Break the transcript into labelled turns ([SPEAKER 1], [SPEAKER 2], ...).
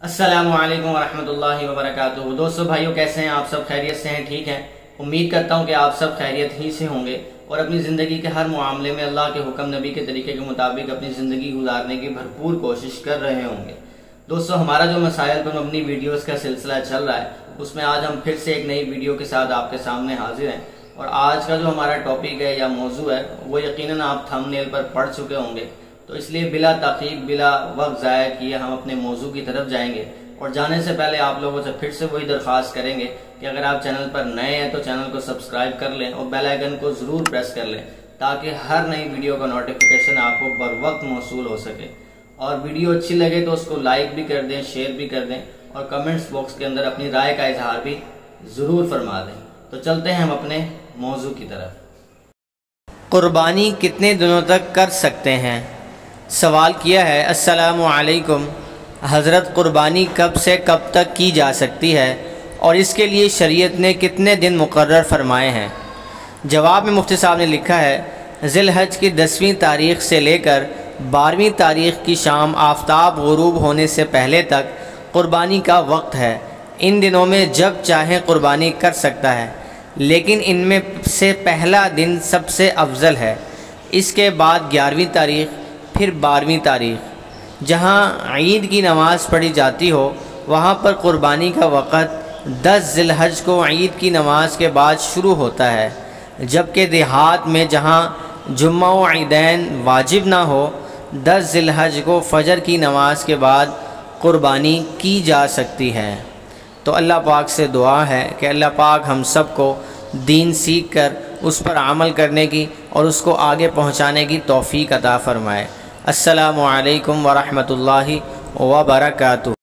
[SPEAKER 1] अस्सलामु अलैकुम वरहमतुल्लाहि वबरकातुहू। दोस्तों भाइयों, कैसे हैं आप सब? खैरियत से हैं? ठीक हैं। उम्मीद करता हूं कि आप सब खैरियत ही से होंगे और अपनी ज़िंदगी के हर मामले में अल्लाह के हुक्म नबी के तरीके के मुताबिक अपनी ज़िंदगी गुजारने की भरपूर कोशिश कर रहे होंगे। दोस्तों, हमारा जो मसाइल पर मबनी वीडियोस का सिलसिला चल रहा है, उसमें आज हम फिर से एक नई वीडियो के साथ आपके सामने हाजिर हैं। और आज का जो हमारा टॉपिक है या मौजू है, वो यकीनन आप थंबनेल पर पढ़ चुके होंगे, तो इसलिए बिला ताक़ीद बिला वक्त ज़ाया किए हम अपने मौजू की तरफ जाएंगे। और जाने से पहले आप लोगों से फिर से वही दरख्वास्त करेंगे कि अगर आप चैनल पर नए हैं तो चैनल को सब्सक्राइब कर लें और बेल आइकन को ज़रूर प्रेस कर लें, ताकि हर नई वीडियो का नोटिफिकेशन आपको बर वक्त मौसूल हो सके। और वीडियो अच्छी लगे तो उसको लाइक भी कर दें, शेयर भी कर दें और कमेंट्स बॉक्स के अंदर अपनी राय का इजहार भी ज़रूर फरमा दें। तो चलते हैं हम अपने मौजू की तरफ। कुर्बानी कितने दिनों तक कर सकते हैं? सवाल किया है। अस्सलामु अलैकुम हज़रत, कुर्बानी कब से कब तक की जा सकती है और इसके लिए शरीयत ने कितने दिन मुकर्रर फरमाए हैं? जवाब में मुफ्ती साहब ने लिखा है, ज़िलहज की 10वीं तारीख़ से लेकर 12वीं तारीख़ की शाम आफताब गुरूब होने से पहले तक कुर्बानी का वक्त है। इन दिनों में जब चाहे कुर्बानी कर सकता है, लेकिन इनमें से पहला दिन सबसे अफजल है। इसके बाद 11वीं तारीख़, फिर 12वीं तारीख़। जहाँ ईद की नमाज़ पढ़ी जाती हो, वहाँ पर कुर्बानी का वक़्त 10 ज़िलहज को ईद की नमाज के बाद शुरू होता है, जबकि देहात में जहाँ जुम्मा व ईदैन वाजिब ना हो, 10 ज़िलहज को फ़जर की नमाज के बाद कुर्बानी की जा सकती है। तो अल्लाह पाक से दुआ है कि अल्लाह पाक हम सब को दीन सीख कर उस पर अमल करने की और उसको आगे पहुँचाने की तौफ़ीक अता फ़रमाए। अस्सलामु अलैकुम वरहमतुल्लाहि वबरकातुहू।